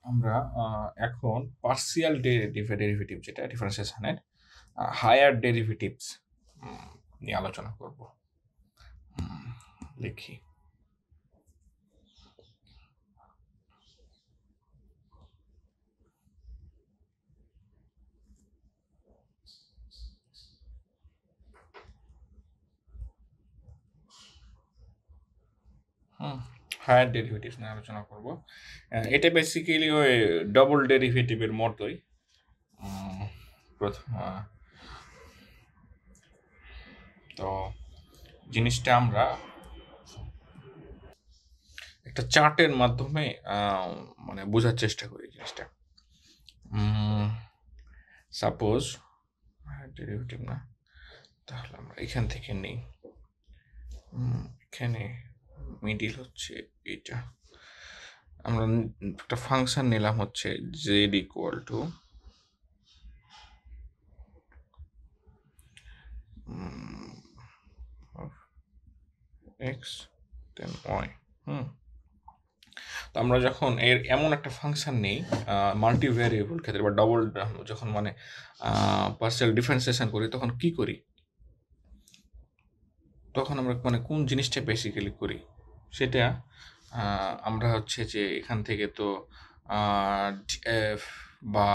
আমরা এখন partial derivative যেটা ডিফারেন্সিয়েশনের হায়ার ডেরিভেটিভস নিয়ে আলোচনা করব। লিখি হায়ার ডেরিভেটিভস নিয়ে আলোচনা করব। এটা বেসিক্যালি ওই ডবল ডেরিভেটিভের মতোই। তো জিনিসটা আমরা একটা চার্টের মাধ্যমে মানে বোঝার চেষ্টা করি জিনিসটা। সাপোজ ডেরিভেটিভ না, তাহলে আমরা এখান থেকে নেই। এখানে মিডিল হচ্ছে এটা। আমরা একটা ফাংশন নিলাম হচ্ছে z equal to x then y. তো আমরা যখন এমন একটা ফাংশন নেই মাল্টি ভ্যারিয়েবল ক্ষেত্রে বা ডবল যখন মানে পার্সিয়াল ডিফারেন্সিয়েশন করি, তখন কি করি? তখন আমরা মানে কোন জিনিসটা বেসিক্যালি করি সেটা আমরা হচ্ছে যে এখান থেকে তো বা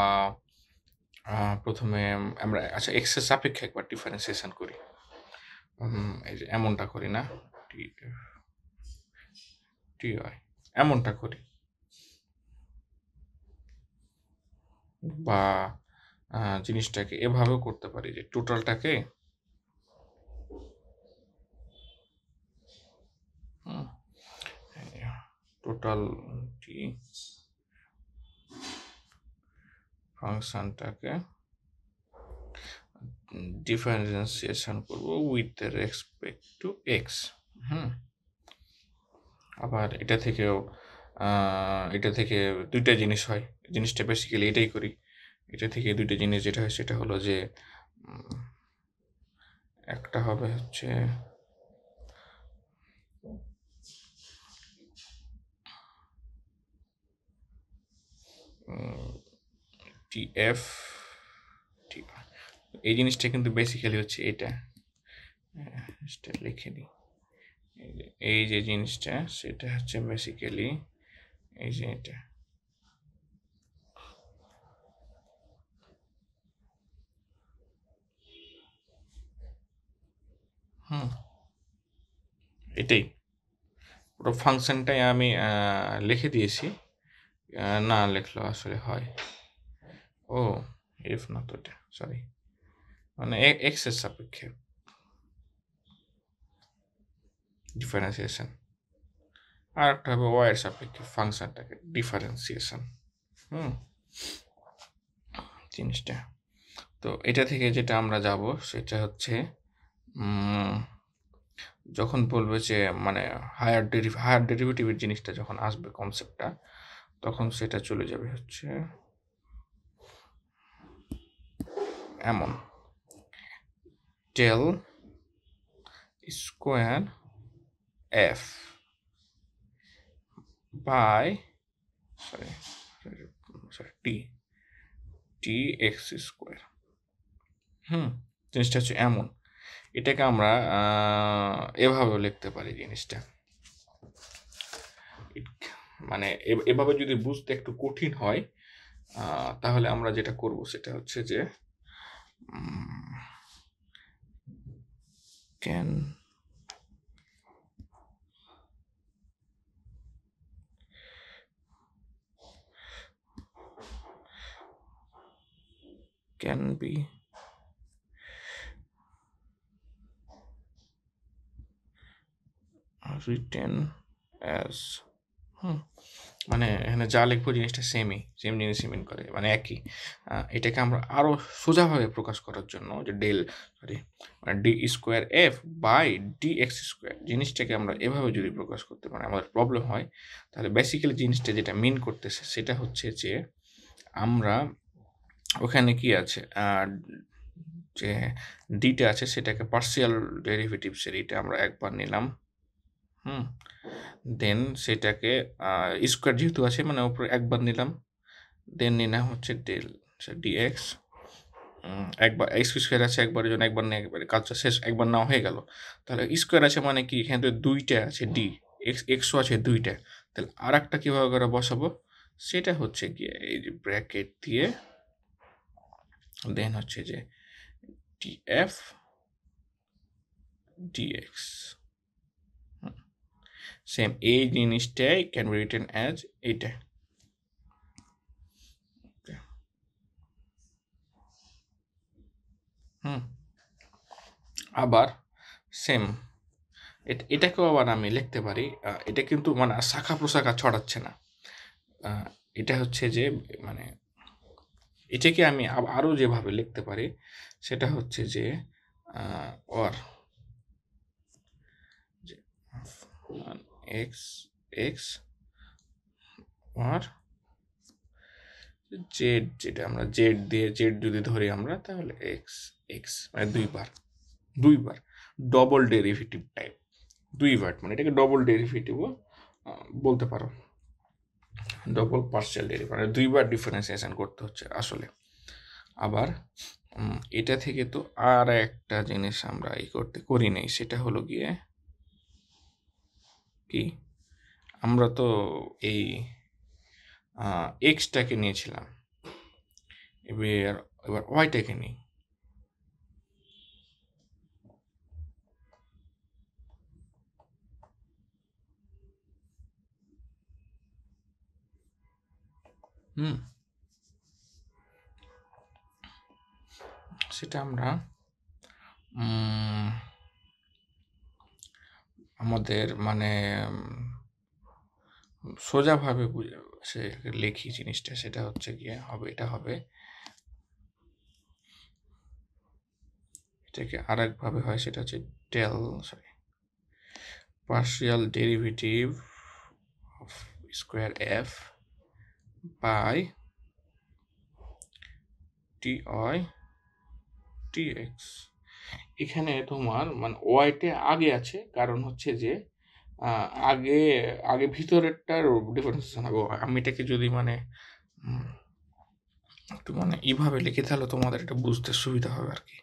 প্রথমে আমরা আচ্ছা এক্সের সাপেক্ষে একবার ডিফারেন্সিয়েশন করি। এই যে এমনটা করি না, টি হয় এমনটা করি, বা জিনিসটাকে এভাবেও করতে পারি যে টোটালটাকে টোটাল টি ফাংশনটাকে ডিফারেন্সিয়েশন করব উইথ রেসপেক্ট টু এক্স। আবার এটা থেকে দুইটা জিনিস হয়। জিনিসটা বেসিক্যালি এটাই করি। এটা থেকে দুইটা জিনিস যেটা হয় সেটা হলো যে একটা হবে হচ্ছে টিএফ টি। এই জিনিসটা কিন্তু বেসিক্যালি হচ্ছে এটা লিখে দিই। এই যে জিনিসটা সেটা হচ্ছে বেসিক্যালি এই যে এটা। এটাই পুরো ফাংশনটাই আমি লিখে দিয়েছি। না লিখলেও আসলে হয়। ও এফ না তো, এটা সরি, মানে এক্স এর সাপেক্ষে ডিফারেন্সিয়েশন, আর একটা হবে ওয়াই এর সাপেক্ষে ফাংশনটাকে ডিফারেন্সিয়েশন। জিনিসটা তো এটা থেকে যেটা আমরা যাব সেটা হচ্ছে যখন বলবে যে মানে হায়ার ডেরিভেটিভের জিনিসটা যখন আসবে কনসেপ্টটা, তখন সেটা চলে যাবে হচ্ছে এমন টেল square F by T X square. জিনিসটা হচ্ছে এমন। এটাকে আমরা এভাবেও লিখতে পারি জিনিসটা। মানে এভাবে যদি বুঝতে একটু কঠিন হয়, তাহলে আমরা যেটা করব সেটা হচ্ছে যে can be written as মানে এখানে যা লিখবো জিনিসটা সেম জিনিসই মিন করে, মানে একই। এটাকে আমরা আরো সোজাভাবে প্রকাশ করার জন্য যে d square F by d x square জিনিসটাকে আমরা এভাবে যদি প্রকাশ করতে পারি আমাদের প্রবলেম হয়, তাহলে বেসিক্যালি জিনিসটা যেটা মিন করতেছে সেটা হচ্ছে যে আমরা ওখানে কি আছে যে ডিটা আছে সেটাকে পার্সিয়াল ডেরিভেটিভসের এটা আমরা একবার নিলাম, দেন সেটাকে স্কোয়ার যেহেতু আছে মানে উপরে একবার নিলাম, দেন নিলাম হচ্ছে ডেল ডিএক্স, একবার এক্স স্কোয়ার আছে একবারের জন্য, একবার নেই একবারে কাজটা শেষ, একবার নেওয়া হয়ে গেল। তাহলে স্কোয়ার আছে মানে কি, এখানে তো দুইটা আছে ডি, এক্সও আছে দুইটা, তাহলে আর একটা কীভাবে করে বসাবো, সেটা হচ্ছে গিয়ে এই যে ব্র্যাকেট দিয়ে দেন হচ্ছে যে ডিএফ ডিএক্স, সেম এই জিনিসটাই ক্যান বি রিটেন অ্যাজ এইটা। আবার সেম এটাকেও আবার আমি লিখতে পারি, এটা কিন্তু মানে শাখা প্রশাখা ছড়াচ্ছে না, এটা হচ্ছে যে মানে এটাকে আমি আরও যেভাবে লিখতে পারি সেটা হচ্ছে যে or x x or Z, যেটা আমরা জেড দিয়ে জেড যদি ধরি আমরা তাহলে এক্স এক্স মানে দুইবার ডবল ডেরিভেটিভ টাইপ, দুইবার মানে এটাকে ডবল ডেরিভেটিভও বলতে পারো, ডবল পার্শিয়াল ডেরিভেটিভ মানে দুইবার ডিফারেন্সিয়েশন করতে হচ্ছে আসলে। আবার এটা থেকে তো আর একটা জিনিস আমরা করি নাই, সেটা হলো গিয়ে কি, আমরা তো এই এক্সটাকে নিয়েছিলাম, এবার এবার ওয়াইটাকে নিই, সেটা আমরা আমাদের মানে সোজাভাবে সে লিখি জিনিসটা, সেটা হচ্ছে গিয়ে হবে, এটা হবে, এটাকে আর একভাবে হয়, সেটা হচ্ছে partial derivative of square f by dy dx। এখানে তোমার মানে ওয়াইটে আগে আছে, কারণ হচ্ছে যে আগে আগে ভিতরেরটার ডিফারেন্সিয়েশন হবে, আমি এটাকে যদি মানে একটু মানে এইভাবে লিখে তাহলে তোমাদের এটা বুঝতে সুবিধা হবে আর কি।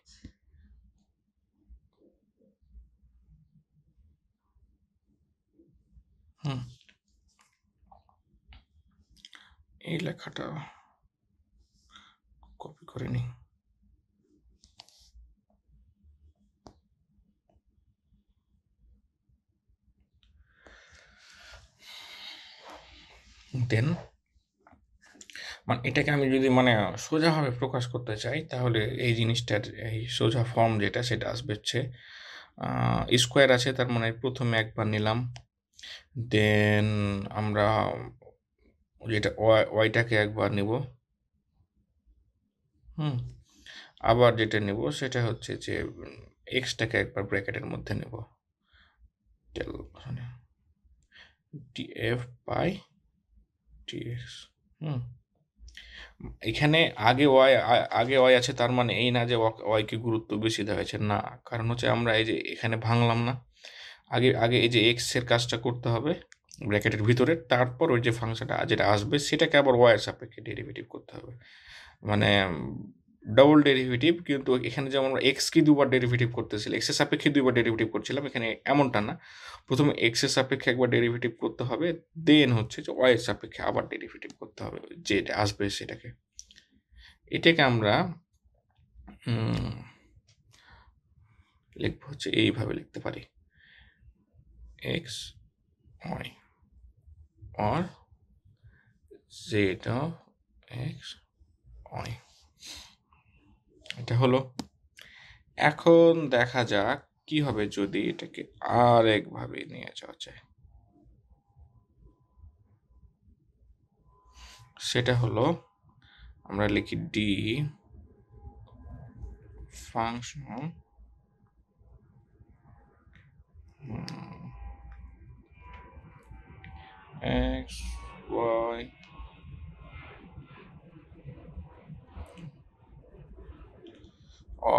এই লেখাটা কপি করে নিই, দেন মানে এটাকে আমি যদি মানে সোজাভাবে প্রকাশ করতে চাই তাহলে এই জিনিসটার এই সোজা ফর্ম যেটা সেটা আসবে হচ্ছে স্কোয়ার আছে তার মানে প্রথমে একবার নিলাম, দেন আমরা যেটা ওয়াইটাকে একবার নেব, আবার যেটা নেব সেটা হচ্ছে যে এক্সটাকে একবার ব্র্যাকেটের মধ্যে নেব, ডিএফ বাই ডিএক্স। এখানে আগে ওয়াই আছে তার মানে এই না যে ওয়াইকে গুরুত্ব বেশি দেওয়া হয়েছে, না, কারণ হচ্ছে আমরা এই যে এখানে ভাঙলাম না, আগে আগে এই যে এক্স এর কাজটা করতে হবে ব্র্যাকেটের ভিতরে, তারপর ওই যে ফাংশনটা যেটা আসবে সেটাকে আবার ওয়াইয়ের সাপেক্ষে ডেরিভেটিভ করতে হবে, মানে ডাবল ডেরিভেটিভ। কিন্তু এখানে যেমন আমরা এক্সকে দুবার ডেরিভেটিভ করতেছিলাম, এক্সের সাপেক্ষে দুইবার ডেরিভেটিভ করছিলাম, এখানে এমনটা না, প্রথমে এক্সের সাপেক্ষে একবার ডেরিভেটিভ করতে হবে, দেন হচ্ছে যে ওয়াইয়ের সাপেক্ষে আবার ডেরিভেটিভ করতে হবে যেটা আসবে সেটাকে। এটাকে আমরা লিখবো হচ্ছে এইভাবে লিখতে পারি, x y or z of x y, এটা হলো। এখন দেখা যাক কি হবে যদি এটাকে আর একভাবে নিয়ে যাওয়া যায়, সেটা হলো আমরা লিখি D function x y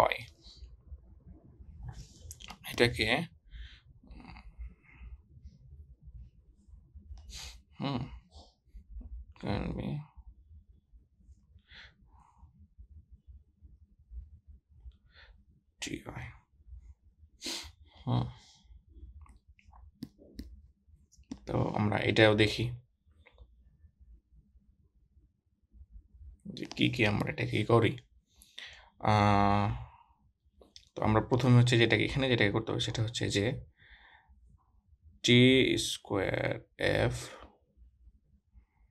y, এটাকে can be এটাও দেখি যে কি আমরা এটা কি করি। তো আমরা প্রথমে হচ্ছে যেটাকে এখানে যেটাকে করতে হবে সেটা হচ্ছে যে টি স্কোয়ার এফ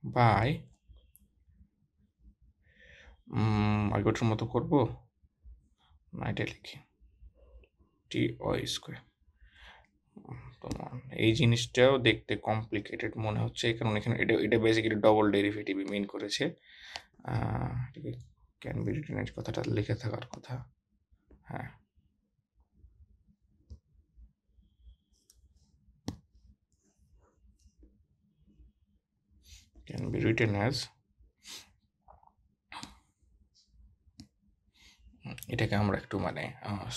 বাই আগেরটার মতো করব না, এটা লিখি টি ওয়াই স্কোয়ার। তো এই জিনিসটাও দেখতে কমপ্লিকেটেড মনে হচ্ছে, কারণ এখানে এটা বেসিক্যালি ডবল ডেরিভেটিভ মিন করেছে। ক্যান বি রিটেন এর কথাটা লিখে থাকার কথা। হ্যাঁ, ক্যান বি রিটেন অ্যাজ, এটাকে আমরা একটু মানে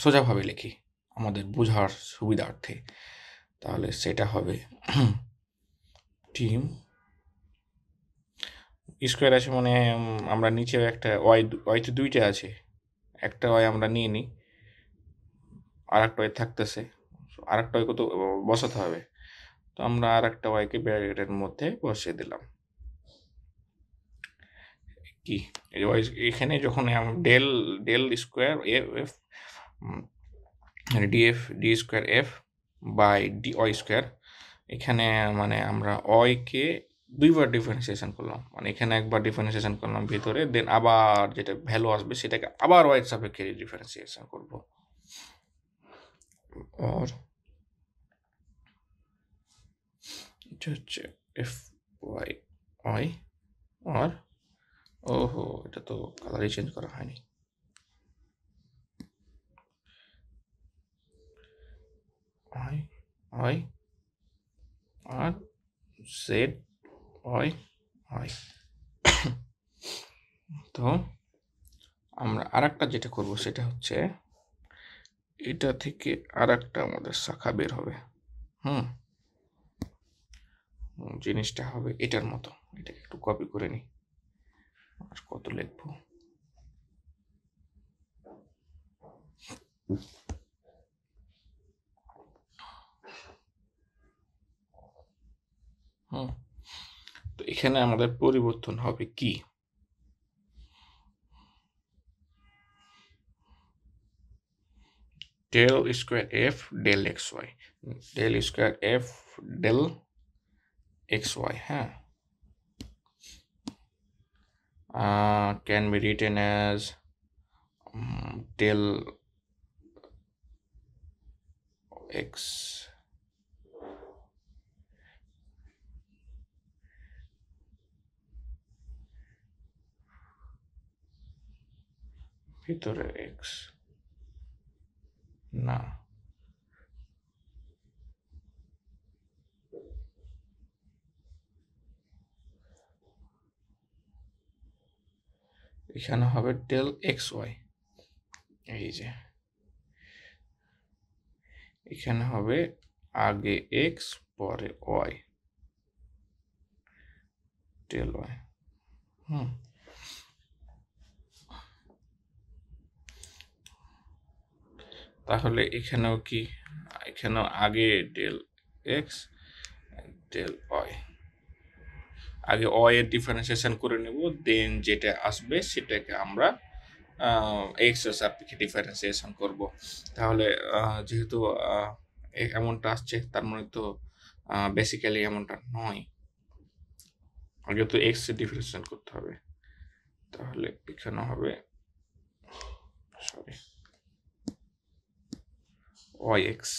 সোজাভাবে লিখি আমাদের বোঝার সুবিধার্থে। তাহলে সেটা হবে টিম স্কোয়ার আছে মানে আমরা নিচে একটা ওয়াই তো দুইটা আছে, একটা ওয়াই আমরা নিয়ে নিই, আর একটা ওয়াই থাকতেছে, আর একটা ওয়াই কত বসাতে হবে। তো আমরা আর একটা ওয়াইকে ব্র্যাকেটের মধ্যে বসিয়ে দিলাম। কি এখানে যখন del del square f d square F by d y square, এখানে মানে আমরা ওয়াইকে দুইবার ডিফারেন্সিয়েশন করলাম, মানে এখানে একবার ডিফারেন্সিয়েশন করলাম ভিতরে, দেন আবার যেটা ভ্যালু আসবে সেটাকে আবার ওয়াইয়ের সাপেক্ষে ডিফারেন্সিয়েশন করব। আর এটা হচ্ছে এফ ওয়াই ওয়াই আর ওহো, এটা তো কালারই চেঞ্জ করা হয়নি। ওয়াই ওয়াই আর জেড ওয়াই ওয়াই। তো আমরা আর একটা যেটা করবো সেটা হচ্ছে এটা থেকে আর একটা আমাদের শাখা বের হবে। জিনিসটা হবে এটার মতো। এটাকে একটু কপি করে নিই, আর কত লিখবো। তো এখানে আমাদের পরিবর্তন হবে কি, del square f del x y, del square f del x y. হ্যাঁ, can be written as del x ভিতরে x না, এখানে হবে ডেল এক্স ওয়াই, এই যে এখানে হবে আগে x পরে y, ডেল ওয়াই। তাহলে এখানেও কি, এখানেও আগে ডেল এক্স ডেল ওয়াই, আগে ওয়াই এর ডিফারেন্সিয়েশন করে নেব, দেন যেটা আসবে সেটাকে আমরা এক্স এর সাপেক্ষে ডিফারেন্সিয়েশন করব। তাহলে যেহেতু এমনটা আসছে তার মানে তো বেসিক্যালি এমনটা নয়, আগে তো এক্স এর ডিফারেন্সিয়েশন করতে হবে। তাহলে এখানে হবে সরি ওয়াই এক্স,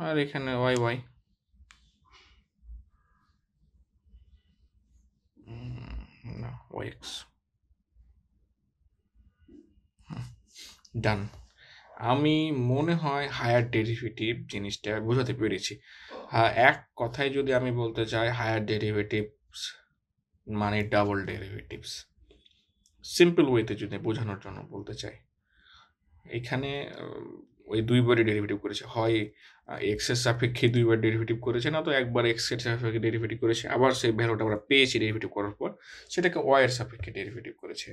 আর এখানে ওয়াই ওয়াই। না, ওয়াই এক্স। ডান। আমি মনে হয় হায়ার ডেরিভেটিভ জিনিসটা বোঝাতে পেরেছি। হ্যাঁ, এক কথায় যদি আমি বলতে চাই, হায়ার ডেরিভেটিভস মানে ডাবল ডেরিভেটিভস। সিম্পল ওয়েতে যদি বোঝানোর জন্য বলতে চাই, এখানে ওই দুইবারই ডেরিভেটিভ করেছে, হয় এক্স এর সাপেক্ষে দুইবার ডেরিভেটিভ করেছে, না তো একবার এক্স এর সাপেক্ষে ডেরিভেটিভ করেছে, আবার সেই ভ্যালুটা আমরা পেয়েছি ডেরিভেটিভ করার পর সেটাকে ওয়াই এর সাপেক্ষে ডেরিভেটিভ করেছে।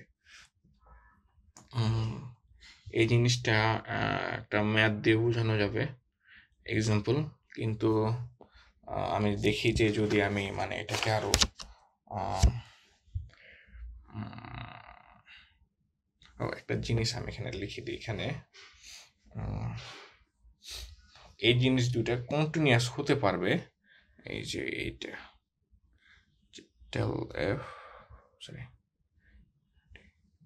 এই জিনিসটা একটা ম্যাথ দিয়ে বোঝানো যাবে। এক্সাম্পল কিন্তু আমি দেখি যে যদি আমি মানে এটাকে আরো একটা জিনিস আমি এখানে লিখে দিই, এখানে এই জিনিস দুটা কন্টিনিউয়াস হতে পারবে, এই যে এইটা del f sorry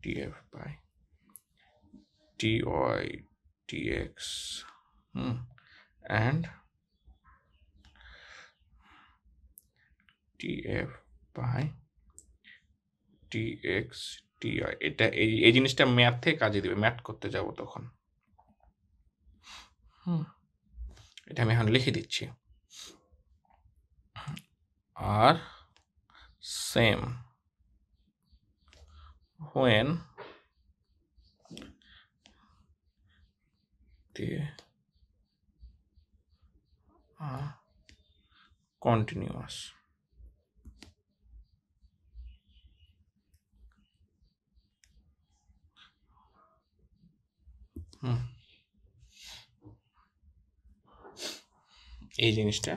df by dy dx and df by dx dy, এটা এই জিনিসটা ম্যাথ থেকে কাজে দিবে, ম্যাথ করতে যাব তখন। এটা আমি এখন লিখে দিচ্ছি। আর same when they are continuous। এই জিনিসটা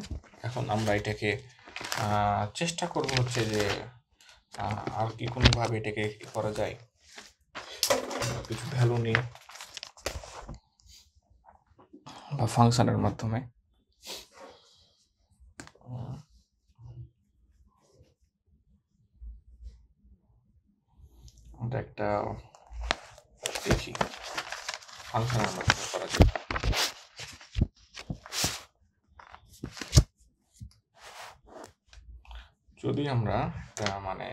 এখন আমরা এটাকে চেষ্টা করব হচ্ছে যে আর কি কোনোভাবে এটাকে করা যায়, কিছু ভ্যালু নিয়ে বা ফাংশনের মাধ্যমে। আমরা একটা দেখি ফাংশনের মাধ্যমে করা যায়। যদি আমরা একটা মানে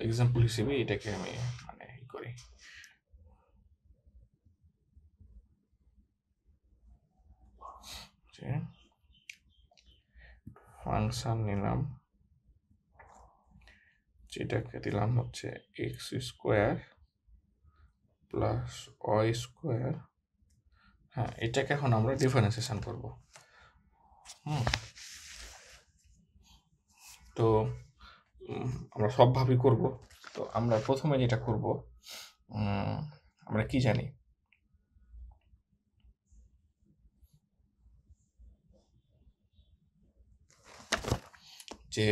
এক্সাম্পল হিসেবে এটাকে আমি মানে করি, যে ফাংশন নিলাম, যেটাকে দিলাম হচ্ছে x square plus Y square. হ্যাঁ, এটাকে এখন আমরা ডিফারেন্সিয়েশন করব। তো আমরা সবভাবেই করব। তো আমরা প্রথমে যেটা করব, আমরা কি জানি যে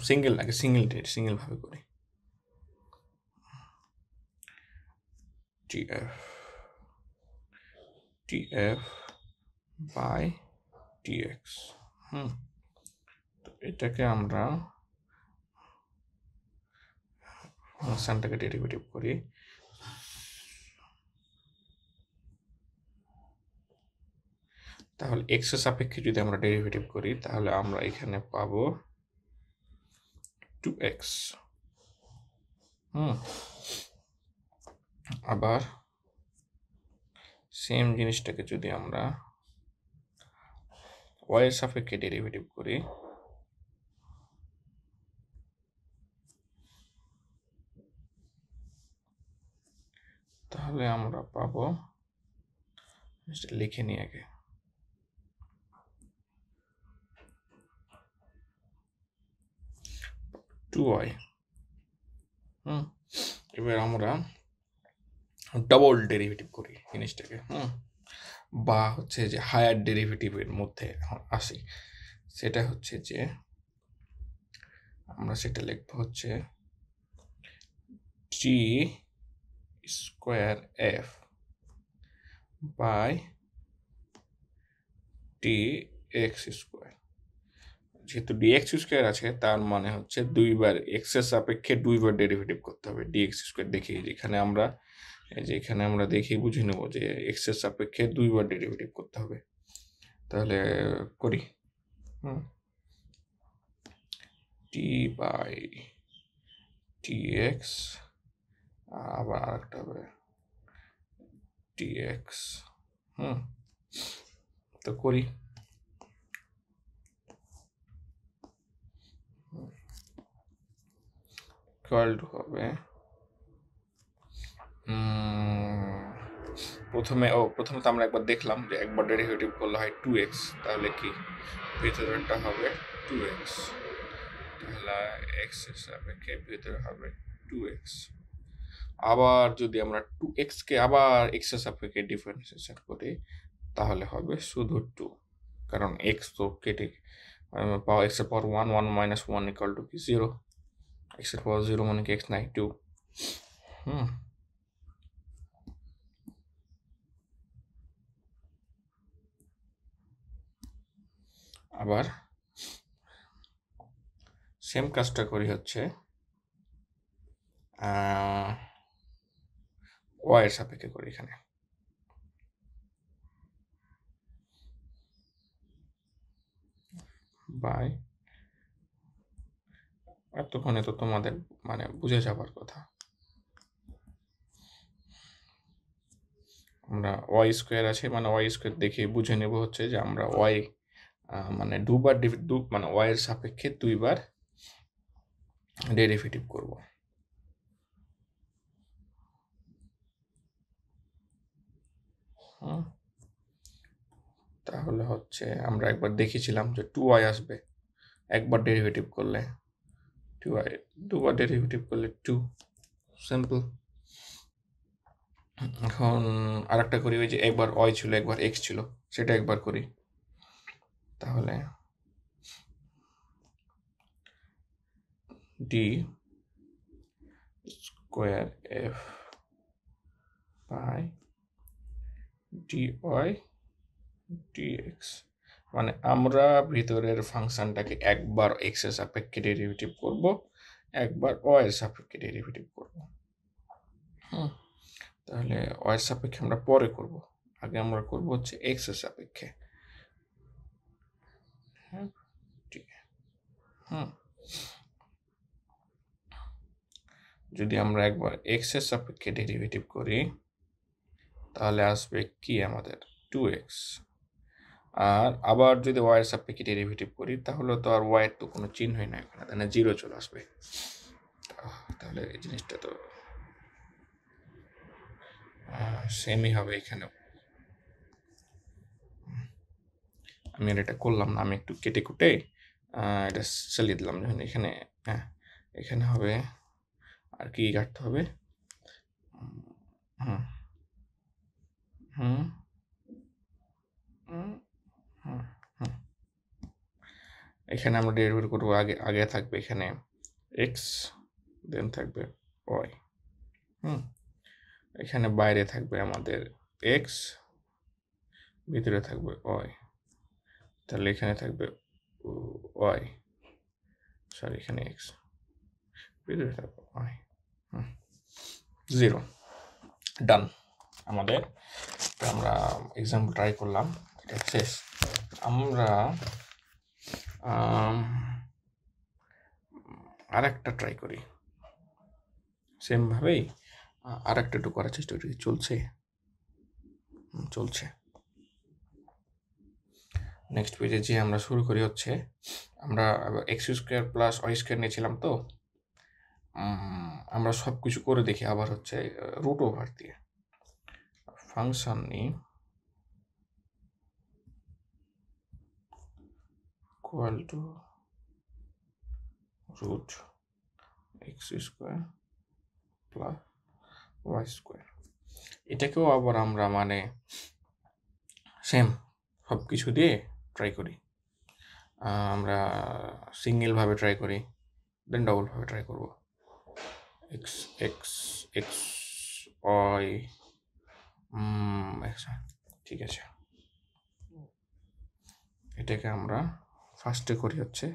সিঙ্গেল ভাবে করি। df by dx। তো এটাকে আমরা ফাংশনটাকে ডেরিভেটিভ করি, তাহলে x এর সাপেক্ষে যদি আমরা ডেরিভেটিভ করি তাহলে আমরা এখানে পাবো 2x। আবার সেম জিনিসটাকে যদি আমরা y এর সাপেক্ষে ডেরিভেটিভ করি তাহলে আমরা পাবো, লিখে নিই আগে, 2y। এবার আমরা ডাবল ডেরিভেটিভ করি জিনিসটাকে, বা হচ্ছে যে হায়ার ডেরিভেটিভের মধ্যে আসি, সেটা হচ্ছে যে আমরা সেটা লিখব হচ্ছে g square f by dx square. যেহেতু dx স্কোয়ার আছে তার মানে হচ্ছে দুইবার x এর সাপেক্ষে দুইবার ডেরিভেটিভ করতে হবে dx স্কোয়ার। দেখি যেখানে আমরা দেখি বুঝে নেব যে x এর সাপেক্ষে দুইবার ডেরিভেটিভ করতে হবে। তাহলে করি, d বাই dx আবার আরেকটা হবে dx। তো করি, হবে প্রথমে তো আমরা একবার দেখলাম যে একবার ডেরিভেটিভ করলে হয় 2x, তাহলে কি ভিতরেরটা হবে 2x, তাহলে x এর সাপেক্ষে ভিতরে হবে 2x। আবার যদি আমরা 2x কে আবার x এর সাপেক্ষে ডিফারেন্সিয়েশন করি তাহলে হবে শুধু 2, কারণ x তো কেটে পাওয়ার x এর পাওয়ার 1 1 মাইনাস 1 ইকুয়াল টু কি 0, x এর পাওয়ার 0 মানে কি x নাই 2। আবার সেম কাজটা করি হচ্ছে y এর সাপেক্ষে করি এখানে। বাই এতক্ষণে তো তোমাদের মানে বুঝে যাবার কথা। আমরা y স্কোয়ার আছে মানে y স্কোয়ার দেখে বুঝে নেব হচ্ছে যে আমরা y মানে দুবার মানে y এর সাপেক্ষে 2 বার ডেরিভেটিভ করব। তাহলে হচ্ছে আমরা একবার দেখেছিলাম যে 2y আসবে একবার ডেরিভেটিভ করলে, 2y দুবার ডেরিভেটিভ করলে 2, সিম্পল। এখন আরেকটা করি, ওই যে একবার y ছিল একবার x ছিল সেটা একবার করি। তাহলে d square f by dy dx, মানে আমরা ভিতরের ফাংশনটাকে একবার x এর সাপেক্ষে ডেরিভেটিভ করব, একবার y এর সাপেক্ষে ডেরিভেটিভ করব। তাহলে y এর সাপেক্ষে আমরা পরে করব, আগে আমরা করব হচ্ছে x এর সাপেক্ষে। যদি আমরা একবার x এর সাপেক্ষে ডেরিভেটিভ করি তাহলে আসবে কি আমাদের 2x, আর আবার যদি y এর সাপেক্ষে ডেরিভেটিভ করি তাহলে তো আর y এর তো কোনো চিহ্নই নাই ওখানে, তাহলে 0 চলে আসবে। তাহলে এই জিনিসটা তো সেমই হবে এখানেও। আমি আর এটা করলাম না, আমি একটু কেটে কুটে এটা চালিয়ে দিলাম। যখন এখানে এখানে হবে আর কি কাটতে হবে, এখানে আমরা ডেরিভেটিভ করবো, আগে থাকবে এখানে x, দেন থাকবে y, এখানে বাইরে থাকবে আমাদের x, ভিতরে থাকবে y, তাহলে এখানে থাকবে y, সরি এখানে x, ভিতরে থাকবে y, 0। ডান আমাদের। আমরা এক্সাম্পল ট্রাই করলাম, এটা শেষ। আমরা আরেকটা ট্রাই করি সেমভাবেই, আরেকটা একটু করার চেষ্টা করি। চলছে। নেক্সট পেজে যে আমরা শুরু করি হচ্ছে, আমরা x square plus Y square নিয়েছিলাম, তো আমরা সব কিছু করে দেখি আবার হচ্ছে রুট ওভার দিয়ে ফাংশন নিই equal to root x square plus Y square. এটাকেও আবার আমরা মানে সেম সব কিছু দিয়ে ট্রাই করি। আমরা সিঙ্গেলভাবে ট্রাই করি, দেন ডবলভাবে ট্রাই করব। এক্স এক্স এক্স ওয়াই, ঠিক আছে। এটাকে আমরা ফার্স্টে করি হচ্ছে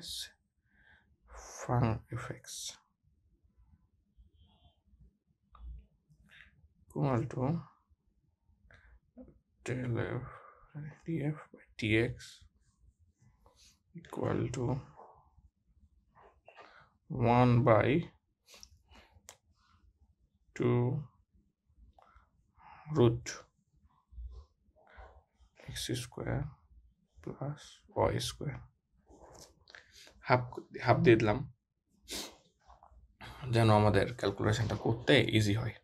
ফাং FX equal to del f df by dx equal to 1 by 2 root x square plus y square, half দিয়ে দিলাম যেন আমাদের ক্যালকুলেশনটা করতে ইজি হয়।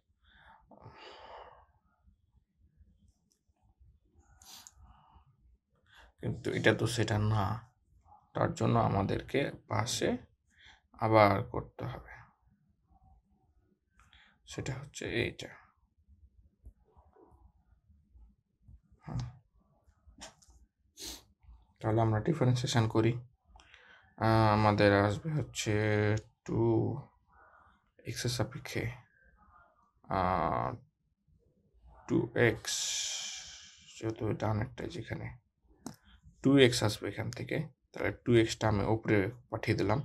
কিন্তু এটা তো সেটা না, তার জন্য আমাদেরকে পাশে আবার করতে হবে। সেটা হচ্ছে এইটা। তাহলে আমরা ডিফারেন্সিয়েশন করি। আমাদের আসবে হচ্ছে 2x এর সাপেক্ষে 2x, যেহেতু ডান একটাই, যেখানে 2x আসবে এখান থেকে, তাহলে 2xটা আমি উপরে পাঠিয়ে দিলাম,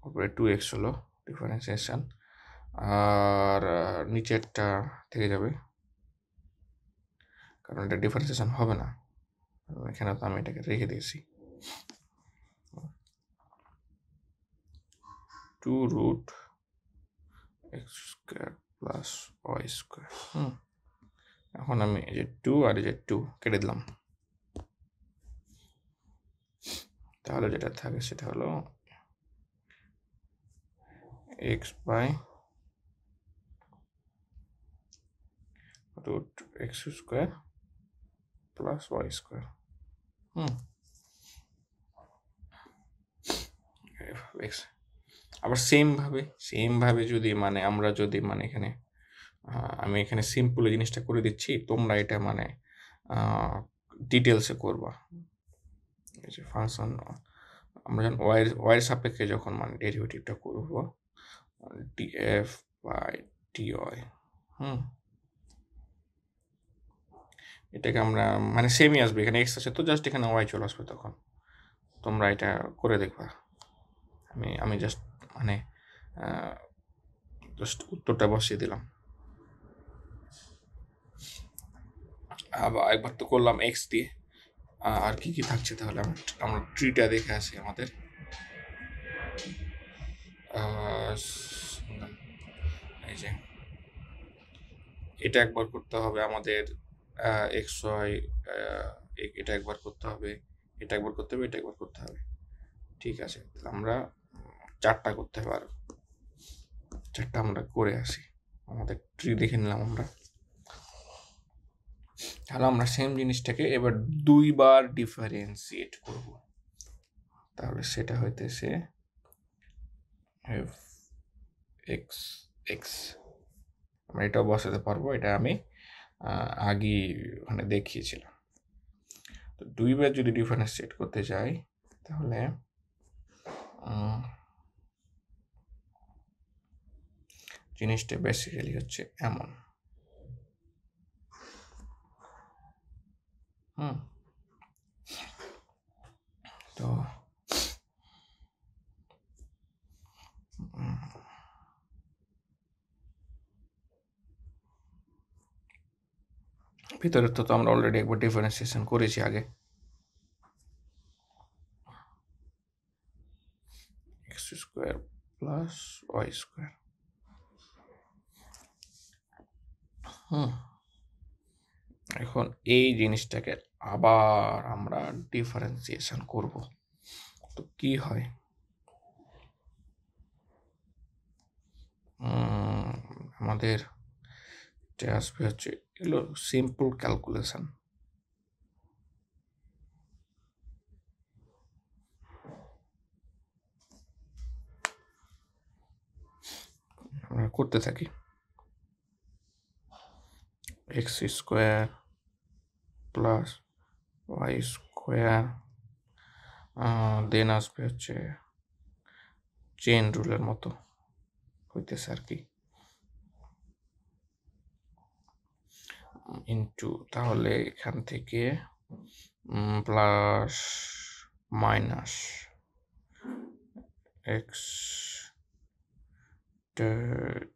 উপরে 2x হলো ডিফারেন্সিয়েশন, আর নিচেরটা থেকে যাবে, কারণ এটা ডিফারেন্সিয়েশন হবে না, এখানে তো আমি এটাকে রেখে দিয়েছি। 2 root x square plus y square. এখন আমি এই যে 2 আর এই যে 2 কেটে দিলাম, তাহলে যেটা থাকে সেটা হলো x by root x square plus Y square. X আবার সেমভাবে যদি মানে আমরা যদি মানে এখানে আমি এখানে সিম্পল জিনিসটা করে দিচ্ছি, তোমরা এটা মানে ডিটেলসে করবা। এই যে ফাংশন আমরা যখন ওয়াইয়ের সাপেক্ষে যখন মানে ডেরিভেটিভটা করবো, ডিএফ বাই ডিওয়াই, এটাকে আমরা মানে সেমই আসবে, এখানে এক্স আছে তো জাস্ট এখানে ওয়াই চলে আসবে, তখন তোমরা এটা করে দেখবা। আমি জাস্ট মানে জাস্ট উত্তরটা বসিয়ে দিলাম। আবার একবার তো করলাম এক্স দিয়ে, আর কি কি থাকছে তাহলে আমরা ট্রিটা দেখে আসি আমাদের। এই যে এটা একবার করতে হবে আমাদের, এক্স ওয়াই, এটা একবার করতে হবে, এটা একবার করতে হবে, এটা একবার করতে হবে। ঠিক আছে, তাহলে আমরা 4টা করতে হবে, আর 4টা আমরা করে আসি। আমাদের ট্রি দেখে নিলাম আমরা। তাহলে আমরা সেম জিনিসটাকে এবার 2বার ডিফারেন্সিয়েট করব, তাহলে সেটা হইতেছে এক্স এক্স। আমরা এটাও বসাতে পারবো, এটা আমি আগেই ওখানে দেখিয়েছিলাম। তো 2বার যদি ডিফারেন্সিয়েট করতে যাই, তাহলে জিনিসটা বেসিক্যালি হচ্ছে এমন। তো ভিতরে তো আমরা অলরেডি একবার ডিফারেন্সিয়েশন করেছি আগে, x square plus Y square. এখন এই জিনিসটাকে আবার আমরা ডিফারেন্সিয়েশন করব, তো কি হয়, আমাদের আসবে হচ্ছে এগুলো সিম্পল ক্যালকুলেশন। আমরা করতে থাকি, X square plus Y square, then আসবে হচ্ছে চেন রুলের মতো হইতেছে আর কি, ইন্টু, তাহলে এখান থেকে plus minus X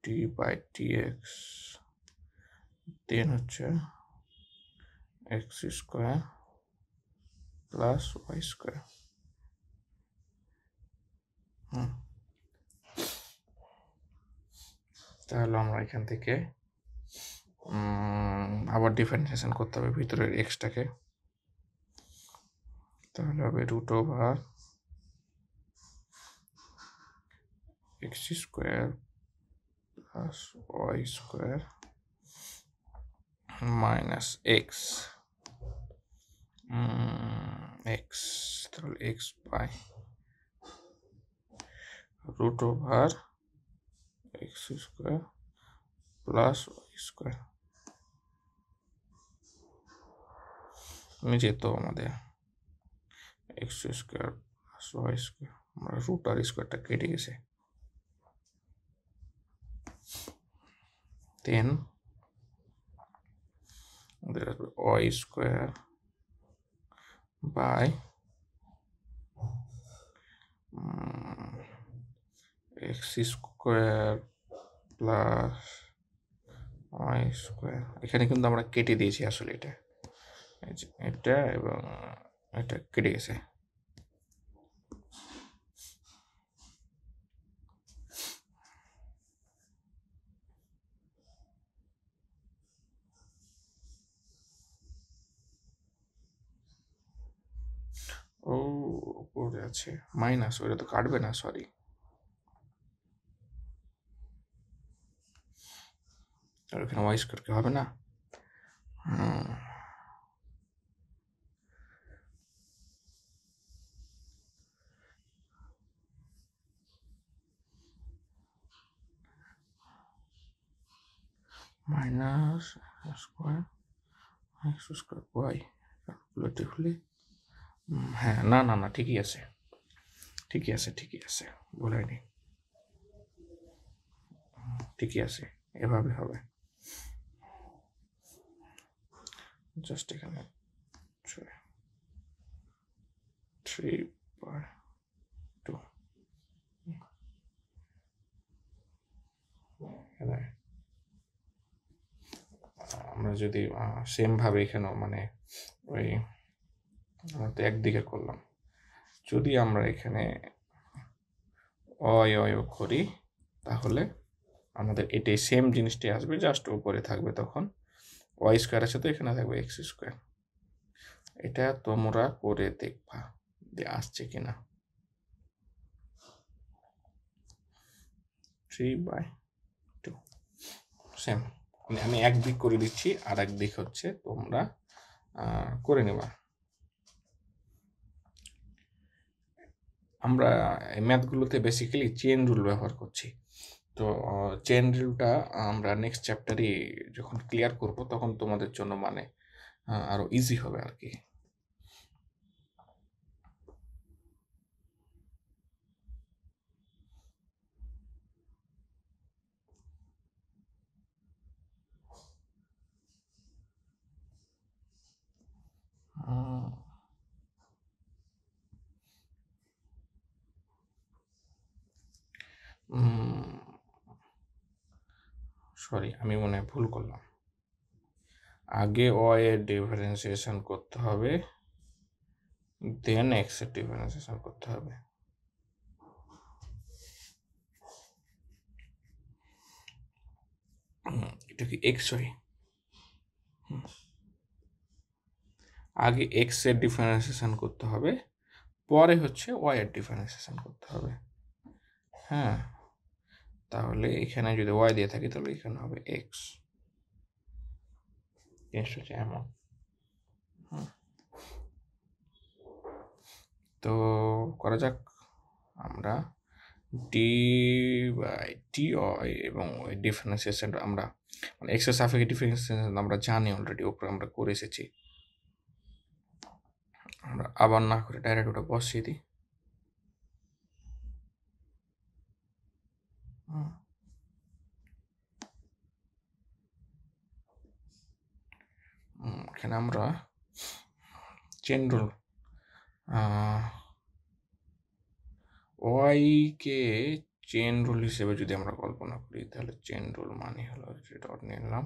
D by DX, then হচ্ছে x square plus Y square. তাহলে আমরা এখান থেকে আবার ডিফারেন্সিয়েশন করতে হবে ভিতরের এক্সটাকে, তাহলে হবে root over X square plus Y square minus X, X, তাহলে X by root over X square plus Y square নিচে তো আমাদের X square plus Y square, আমরা রুট আর স্কোয়ারটা কেটে গেছে, দেন আমাদের আসবে Y square by X square plus Y square. এখানে কিন্তু আমরা কেটে দিয়েছি আসলে এটা, এটা এবং এটা কেটে গেছে। ও উপরে আছে মাইনাস, ওটা তো কাটবে না, সরি। আর এখানে ওয়াই স্কোয়ার কি হবে না? Minus square X square Y, calculatively হ্যাঁ, না না না, ঠিকই আছে, ঠিকই আছে, ঠিকই আছে, বলেনি, ঠিকই আছে, এভাবে হবে। জাস্ট এখানে 3/2 এখানে আমরা যদি সেম ভাবে এখানেও মানে ওই আমরা তো একদিকে করলাম, যদি আমরা এখানে অয় করি তাহলে আমাদের এটাই সেম জিনিসটাই আসবে, জাস্ট উপরে থাকবে তখন ওয়াই স্কোয়ার আছে, তো এখানে থাকবে এক্স স্কোয়ার। এটা তোমরা করে দেখবা যে আসছে কিনা। 3/2 সেম, মানে আমি একদিক করে দিচ্ছি, আর একদিক হচ্ছে তোমরা করে নেবা। আমরা এই ম্যাথগুলোতে বেসিক্যালি চেন রুল ব্যবহার করছি, তো চেন রুলটা আমরা নেক্সট চ্যাপ্টারে যখন ক্লিয়ার করব তখন তোমাদের জন্য মানে আরো ইজি হবে আর কি। সরি, আমি মনে হয় ভুল করলাম, আগে ওয়াই এর ডিফারেন্সিয়েশন করতে হবে, দেন এক্স এর ডিফারেন্সিয়েশন করতে হবে। এটা কি এক্স হয়? আগে এক্স এর ডিফারেন্সিয়েশন করতে হবে, পরে হচ্ছে ওয়াই এর ডিফারেন্সিয়েশন করতে হবে। হ্যাঁ, তাহলে এখানে যদি ওয়াই দিয়ে থাকি তাহলে এখানে হবে এক্স, জিনিসটা হচ্ছে এমন। তো করা যাক, আমরা ডি বাই টি ওয়াই এবং ওই ডিফারেন্সিয়েশন আমরা মানে এক্স এর সাপেক্ষে ডিফারেন্সিয়েশন আমরা জানি অলরেডি, উপরে আমরা করে এসেছি। আমরা আবার না করে ডাইরেক্ট ওটা বসিয়ে দিই। এখানে আমরা চেন রুল ওয়াইকে চেন রুল হিসেবে যদি আমরা কল্পনা করি তাহলে চেন রুল মানে হলো ডট নিলাম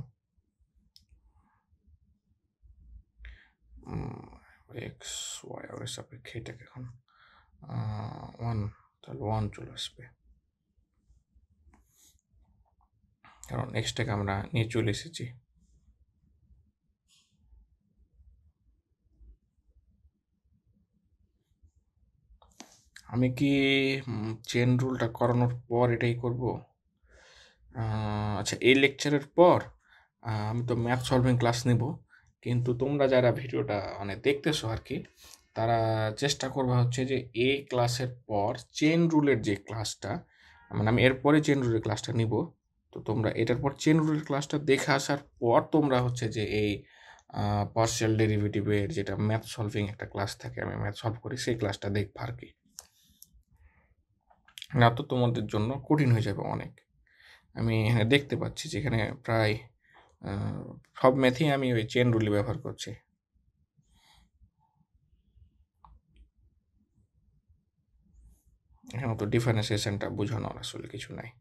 এক্স ওয়াই আর সাপেক্ষে এটাকে এখন 1, তাহলে 1 চলে আসবে, কারণ এক্সটাকে আমরা নিয়ে চলে এসেছি। আমি কি চেন রুলটা করানোর পর এটাই করব? আচ্ছা, এই লেকচারের পর আমি তো ম্যাথ সলভিং ক্লাস নেব, কিন্তু তোমরা যারা ভিডিওটা মানে দেখতেছো আর কি, তারা চেষ্টা করবা হচ্ছে যে এই ক্লাসের পর চেন রুলের যে ক্লাসটা, মানে আমি এরপরে চেন রুলের ক্লাসটা নিব, তো তোমরা এটার পর চেন রুলের ক্লাসটা দেখে আসার পর তোমরা হচ্ছে যে এই পার্শিয়াল ডেরিভেটিভের যেটা ম্যাথ সলভিং একটা ক্লাস থাকে, আমি ম্যাথ সলভ করি, সেই ক্লাসটা দেখবা আর কি। না তো তোমাদের জন্য কঠিন হয়ে যাবে অনেক। আমি এখানে দেখতে পাচ্ছি যে এখানে প্রায় সব ম্যাথেই আমি ওই চেন রুলই ব্যবহার করছি। এখানে তো ডিফারেন্সিয়েশনটা বোঝানোর আসলে কিছু নাই।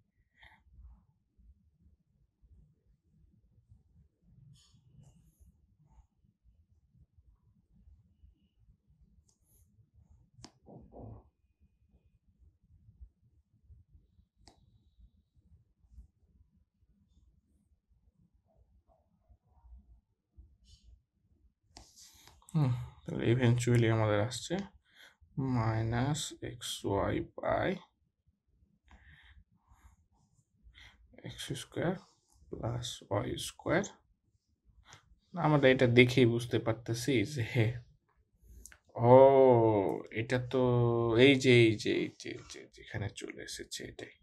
তাহলে ইভেনচুয়ালি আমাদের আসছে minus x Y by X square plus Y square. আমরা এটা দেখেই বুঝতে পারতেছি যে ও এটা তো এই যে যেখানে চলে এসেছে এটাই।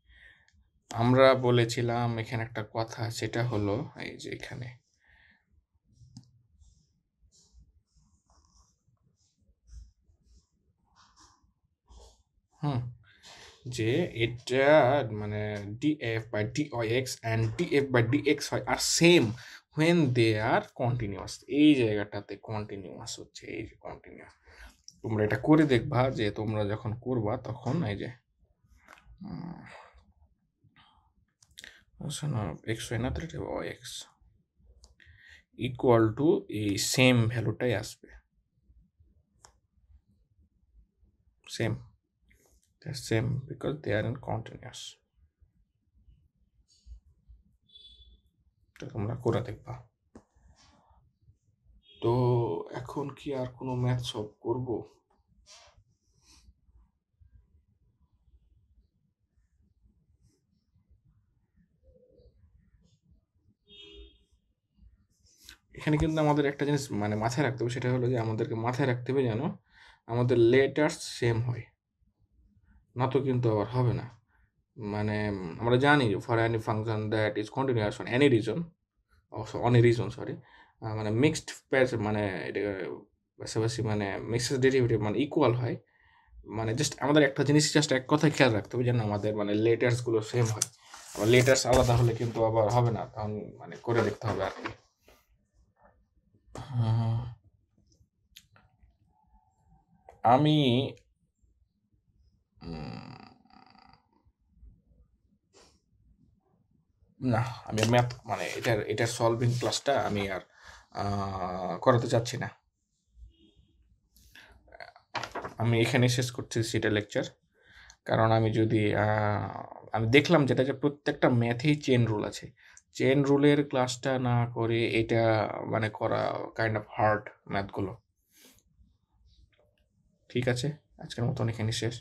আমরা বলেছিলাম এখানে একটা কথা, সেটা হলো এই যে এখানে যে এটা মানে df by dx and df by dx হয় আর same when they are continuous। এই জায়গাটাতে কন্টিনিউয়াস হচ্ছে, এই যে কন্টিনিউয়াস। তোমরা এটা করে দেখবা যে তোমরা যখন করবা তখন এই যে এক্স হয় না, তো এটা এক্স ইকুয়াল টু এই সেম ভ্যালুটাই আসবে, same same because they are in continuous. তোমরা করে দেখবা। তো এখন কি আর কোনো ম্যাথ সলভ করব? এখানে কিন্তু আমাদের একটা জিনিস মানে মাথায় রাখতে হবে, সেটা হলো যে আমাদেরকে মাথায় রাখতে হবে যেন আমাদের লেটার্স সেম হয়, না তো কিন্তু আবার হবে না। মানে আমরা জানি for any function that is continuous on any reason, on a reason sorry, মানে মিক্সড প্যাচ মানে এটা পাশাপাশি মানে মিক্সড ডেরিভেটিভ মানে ইকুয়াল হয়, মানে জাস্ট আমাদের একটা জিনিস জাস্ট এক কথায় খেয়াল রাখতে হবে যেন আমাদের মানে লেটার্সগুলো সেম হয়। আবার লেটার্স আলাদা হলে কিন্তু আবার হবে না, তখন মানে করে দেখতে হবে আর কি। আমি না, আমি ম্যাথ মানে এটার সলভিং ক্লাসটা আমি আর করাতে চাচ্ছি না। আমি এখানে শেষ করছি সেটা লেকচার। কারণ আমি যদি আমি দেখলাম যেটা যে প্রত্যেকটা ম্যাথেই চেন রুল আছে। চেন রুলের ক্লাসটা না করে এটা মানে করা কাইন্ড অফ হার্ড ম্যাথগুলো। ঠিক আছে, আজকের মতন এখানে শেষ।